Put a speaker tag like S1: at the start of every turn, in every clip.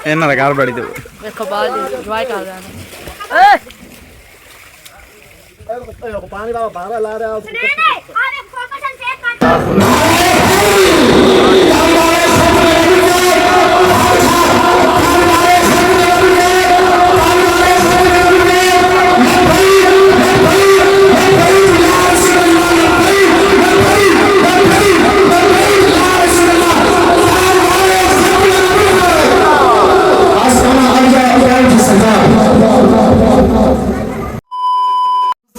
S1: ਇਹਨਾਂ ਦਾ ਘਰ ਬੜੀ ਦੂਰ
S2: ਵੇਖੋ ਬਾਹਰ ਇੰਜੋਏ ਕਰ ਰਹੇ ਨੇ
S3: ਪਾਣੀ ਦਾ ਬਾਹਰ ਲਾ ਰਿਹਾ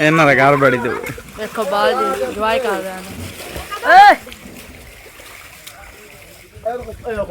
S1: ਇਹਨਾਂ ਦਾ ਘਰ ਬੜੀ ਦੂਰ
S2: ਵੇਖੋ ਬਾਹਰ ਇੰਜੋਏ ਕਰ ਰਹੇ ਨੇ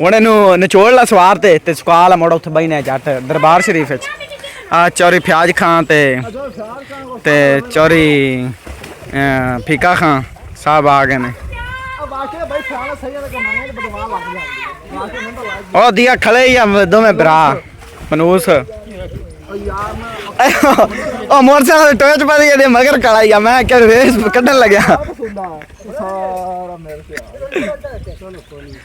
S1: ਹੁਣ ਇਹਨੂੰ ਨਿਚੋੜ ਲਾ ਸਵਾਰ ਤੇ ਸੁਕਾ ਲਾ ਮੋੜਾ ਉੱਥੇ ਬੈਨੇ ਜੱਟ ਦਰਬਾਰ ਸ਼ਰੀਫ ਵਿੱਚ ਆ ਚੌਰੀ ਫਿਆਜ ਖਾਂ ਤੇ ਚੌਰੀ ਫੀਕਾ ਖਾਂ ਸਾਹਿਬ ਆ ਗਏ ਨੇ ਉਹ ਦਿਆ ਖਲੇ ਹੀ ਆ ਦੋਵੇਂ ਭਰਾ ਮਨੂਸ ਉਹ ਮੋਟਰਸਾਈਕਲ ਟੋਏ ਚ ਪਾ ਦੇ ਮਗਰ ਖੜਾ ਹੀ ਆ ਮੈਂ ਕਿ ਰੇਸ ਕੱਢਣ ਲੱਗਿਆ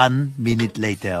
S4: 1 minute later।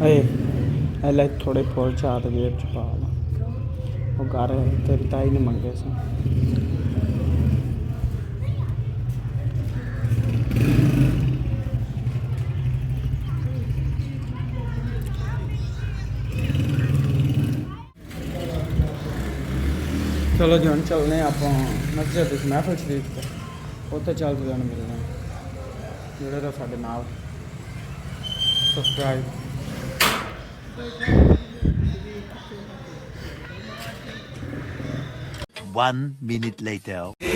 S1: ਲੈ ਥੋੜੇ ਫੁੱਲ ਚਾਟ ਜੇਬ ਚ ਪਾ ਲਾ ਉਹ ਘਰ ਤੇਰੀ ਤਾਈ ਨੇ ਮੰਗੇ ਸੀ ਚਲੋ ਜੀ ਹੁਣ ਚੱਲਦੇ ਹਾਂ ਆਪਾਂ ਮਸਜਿਦ ਵਿੱਚ ਮਹਿਫਲ ਸ਼ਰੀਫ ਤੇ ਉੱਥੇ ਚੱਲ ਕੇ ਮਿਲਣਾ ਜਿਹੜੇ ਤਾਂ ਸਾਡੇ ਨਾਲ ਸਬਸਕ੍ਰਾਈਬ
S4: One minute later.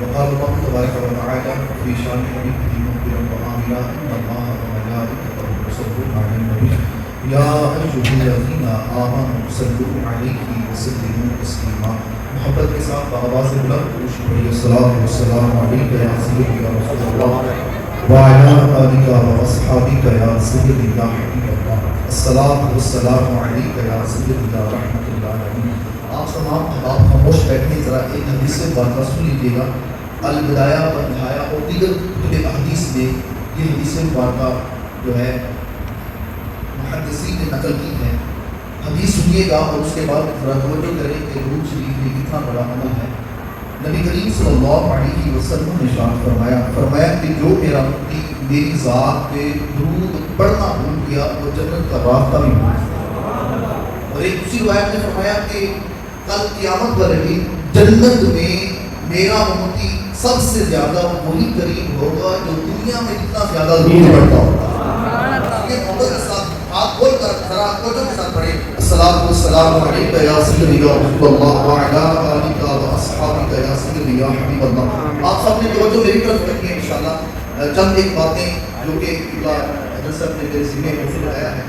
S5: وقال الله تبارك وتعالى في شان حبيبه مخبرا وآمنا إن الله وملائكته يصلون على النبي يا أيها الذين آمنوا صلوا عليه وسلموا تسليما محبت کے ساتھ آواز بلند پڑھیے الصلاۃ والسلام علیک یا سیدی یا رسول اللہ وعلی آلک واصحابک یا سیدی یا حبیب اللہ الصلاۃ والسلام علیک یا سیدی یا رحمت اللہ آپ تمام خاموش بیٹھیں ذرا ایک حدیث مبارکہ سن لیجیے گا. البدایہ و نہایہ اور دیگر کتب احادیث میں یہ حدیث مبارکہ جو ہے محدثین نے نقل کی ہے. حدیث سنیے گا اور اس کے بعد ذرا توجہ کریں کہ درود شریف یہ کتنا بڑا عمل ہے. نبی کریم صلی اللہ علیہ وسلم نے ارشاد فرمایا کہ جو میرا امتی میری ذات پہ درود پڑھنا بھول گیا وہ جنت کا راستہ بھی بھول گیا. اور ایک دوسری روایت نے فرمایا کہ کل قیامت والے دن جنت میں میرا امتی سب سے زیادہ وہی قریب ہوگا جو دنیا میں جتنا زیادہ درود پڑھتا ہوگا. یہ محبت کے ساتھ ہاتھ کھول کر ذرا توجہ کے ساتھ پڑھیں. السلام والسلام علیکہ یا سیدی یا رسول اللہ وعلی آلک و اصحابک یا سیدی یا حبیب اللہ. آپ سب نے توجہ میری طرف رکھی ہے. انشاءاللہ چند ایک باتیں جو کہ حضرت صاحب نے میرے ذمہ موضوع لایا ہے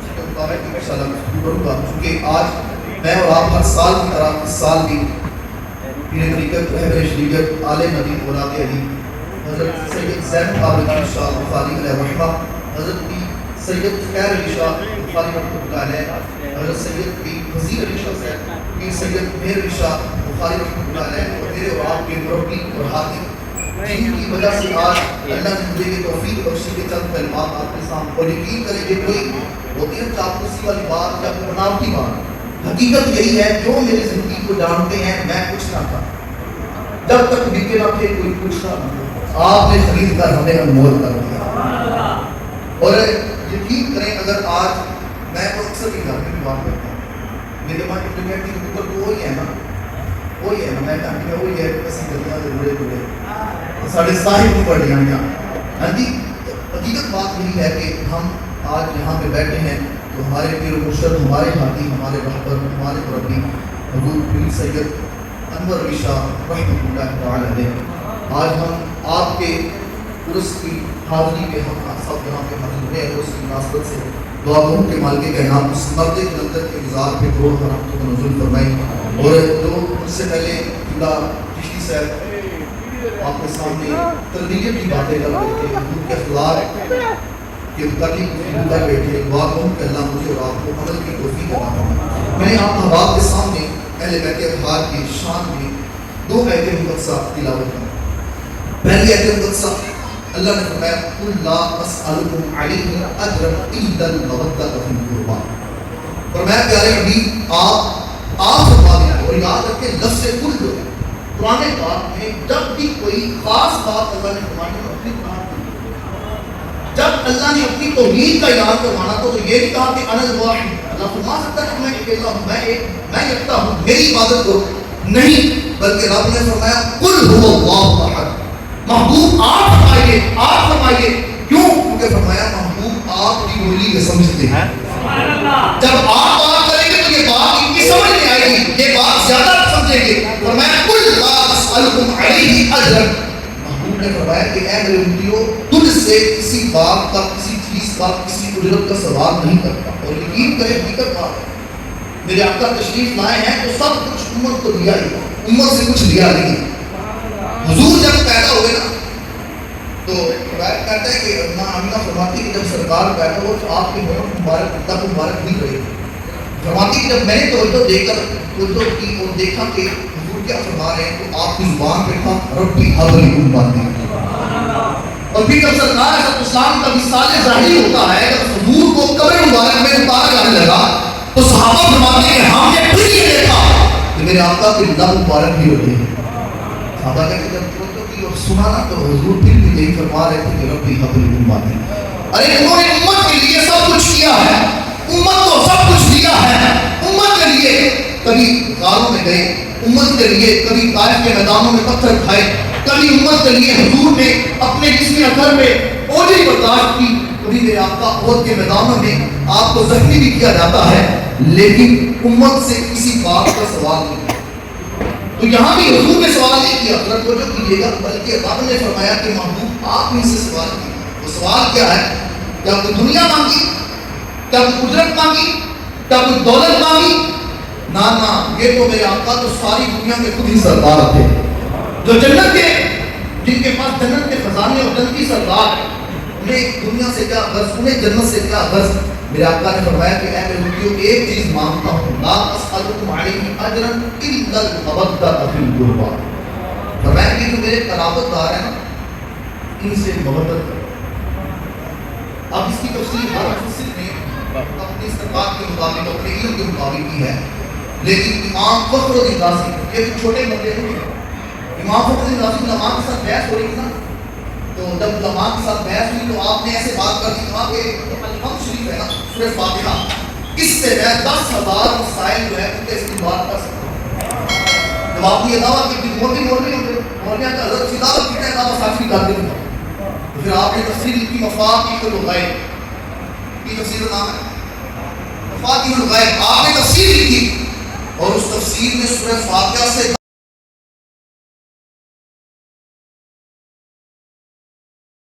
S5: اس کے مطابق انشاءاللہ میں کروں گا. چونکہ آج میں اور آپ ہر سال کی طرح اس سال بھی پیر طریقت رہبر شریعت آل نبی اولاد علی حضرت سید زین العابدین شاہ بخاری علیہ رحمہ، حضرت بھی سید خیر علی شاہ بخاری رحمۃ اللہ علیہ، حضرت سید بھی وزیر علی شاہ صاحب، پیر سید مہر علی شاہ بخاری رحمۃ اللہ علیہ اور میرے اور آپ کے مربی اور ہاتھی جن کی وجہ سے آج اللہ نے مجھے یہ توفیق بخشی کے چند کلمات آپ کے سامنے اور یقین کریں کہ کوئی ہوتی ہے چاپلوسی والی بات یا بناوٹی بات. حقیقت یہی ہے جو میری زندگی کو جانتے ہیں میں کچھ نہ تھا جب تک بکے نہ تھے کوئی پوچھتا نہ. آپ نے خرید کر ہمیں انمول کر دیا. اور یقین کریں اگر آج میں تو اکثر کی گھر میں بھی بات کرتا ہوں میرے ماں انٹرنیٹ کی اوپر تو وہی ہے نا میں کہانی میں وہی ہے ایسی گلیاں سے جڑے جڑے ساڑھے صاحب کو پڑھ لیا. ہاں جی حقیقت بات یہی ہے کہ ہم آج یہاں پہ بیٹھے ہیں تو ہمارے پیر و مرشد، ہمارے ہاتھی، ہمارے رہبر، ہمارے مربی حضور پیر سید انور علی شاہ رحمۃ اللہ تعالی علیہ آج ہم آپ کے عرس کی حاضری پہ ہم سب یہاں پہ حاضر ہوئے ہیں. عرس کی مناسبت سے دعا کروں کہ مالک کائنات اس مرد جنت کے مزار پہ کروڑ رحمتوں کو نزول فرمائیں. اور جو اس سے پہلے قبلہ چشتی صاحب آپ کے سامنے تربیت کی باتیں کر رہے تھے، حضور کے اخلاق کہ کرنے کی کر بیٹھے. دعا کروں کہ اللہ مجھے اور آپ کو عمل کی توفیق عطا فرمائے. میں نے آپ احباب کے سامنے اہل بیت اطہار کی شان میں دو آیتیں مقدسہ تلاوت کروں. پہلی آیت مقدسہ اللہ نے فرمایا قل لا اسألکم علیہ اجرا الا المودۃ فی القربى. فرمایا پیارے نبی آپ فرما دیں اور یاد رکھیں لفظ کل جو ہے قرآن پاک میں جب بھی کوئی خاص بات اللہ نے فرمانی ہے اپنی بات نہیں. جب اللہ نے اپنی توحید کا اعلان کروانا تو یہ نہیں کہا کہ انا الواحد. اللہ فرما سکتا ہے کہ میں اکیلا ہوں، میں یکتا ہوں، میری عبادت کرو، نہیں، بلکہ رب نے فرمایا قل هو اللہ احد. محبوب آپ فرمائیے کیوں؟ کیونکہ فرمایا محبوب آپ کی بولی میں سمجھتے ہیں. جب آپ بات کریں گے تو یہ بات ان کی سمجھ میں آئے گی، یہ بات زیادہ سمجھیں گے. فرمایا قل لا اسألکم علیہ اجرا. محبوب نے فرمایا کہ اے میرے امتیوں تجھ سے کسی بات کا، کسی چیز کا، کسی اجرت کا سوال نہیں کرتا. اور یقین کریں حقیقت بات ہے میرے آقا تشریف لائے ہیں تو سب کچھ امت کو دیا ہی، امت سے کچھ لیا نہیں. حضور جب پیدا ہوئے نا تو روایت کہتا ہے کہ ماں آمینہ فرماتی کہ جب سرکار پیدا ہو تو آپ کے مبارک نہیں رہے. فرماتی کہ جب میں نے توجہ دے کر توجہ کی اور دیکھا کہ حضور کیا فرما رہے ہیں تو آپ کی زبان پہ تھا ربی حب لی امتی. اور پھر جب سرکار حضرت اسلام کا مثال ظاہری ہوتا ہے، جب حضور کو قبر مبارک میں اتارا جانے لگا تو صحابہ فرماتے ہیں کہ ہم نے پھر یہ دیکھا کہ میرے آقا کے لب مبارک بھی ہوتے ہیں. صحابہ کہتے ہیں جب توجہ کی اور سنا نا تو حضور پھر بھی یہی فرما رہے تھے کہ ربی حب لی امتی. ارے انہوں نے امت کے لیے سب کچھ کیا ہے، امت کو سب کچھ دیا ہے. امت کے لیے کبھی غاروں میں گئے، امت کے لیے کبھی طائف کے میدانوں میں پتھر کھائے، کبھی امت کے لیے حضور نے اپنے جسم اثر میں اوجھی برداشت کی، کبھی میرے آقا احد کے میدانوں میں آپ کو زخمی بھی کیا جاتا ہے، لیکن امت سے کسی بات کا سوال نہیں. تو یہاں بھی حضور نے سوال نہیں کیا، ذرا توجہ کیجیے گا، بلکہ رب نے فرمایا کہ محبوب آپ ہی سے سوال کیے. وہ سوال کیا ہے؟ کیا کوئی دنیا مانگی؟ کیا کوئی اجرت مانگی؟ کیا کوئی دولت مانگی؟ نہ یہ تو میرے آقا تو ساری دنیا میں خود ہی سردار تھے، جو جنت کے، جن کے پاس جنت کے خزانے اور جنتی سردار ہیں. انہیں دنیا سے کیا غرض، انہیں جنت سے کیا غرض. میرے آقا نے فرمایا کہ اے میرے امتیوں ایک چیز مانگتا ہوں لا اسألکم علیہ اجرا الا المودۃ فی القربى، فرمایا کہ جو میرے قرابت دار ہیں نا ان سے محبت کرو۔ اب اس کی تفصیل ہر مفسر نے اپنی استقامت کے مطابق اپنے علم کے مطابق کی ہے، لیکن امام فخر الدین رازی یہ چھوٹے بندے نہیں ہیں، امام فخر الدین رازی علماء کے ساتھ بحث ہو رہی تھی نا، تو جب علماء کے ساتھ بحث ہوئی تو آپ نے ایسے بات کر دی کہ الحمد شریف ہے نا سورہ فاتحہ، اس سے میں 10,000 مسائل جو ہے ان کے استعمال کر سکتا ہوں۔ جب آپ نے یہ دعویٰ کی موٹی مولوی ہوتے مولویاں کا حضرت خطابت کی ہے دعویٰ ساتھی کرتے ہیں، تو پھر آپ نے تفسیر کی مفاتیح الغیب کی تفسیر کا نام ہے مفاتیح الغیب، آپ نے تفسیر لکھی اور اس تفسیر میں سورہ فاتحہ سے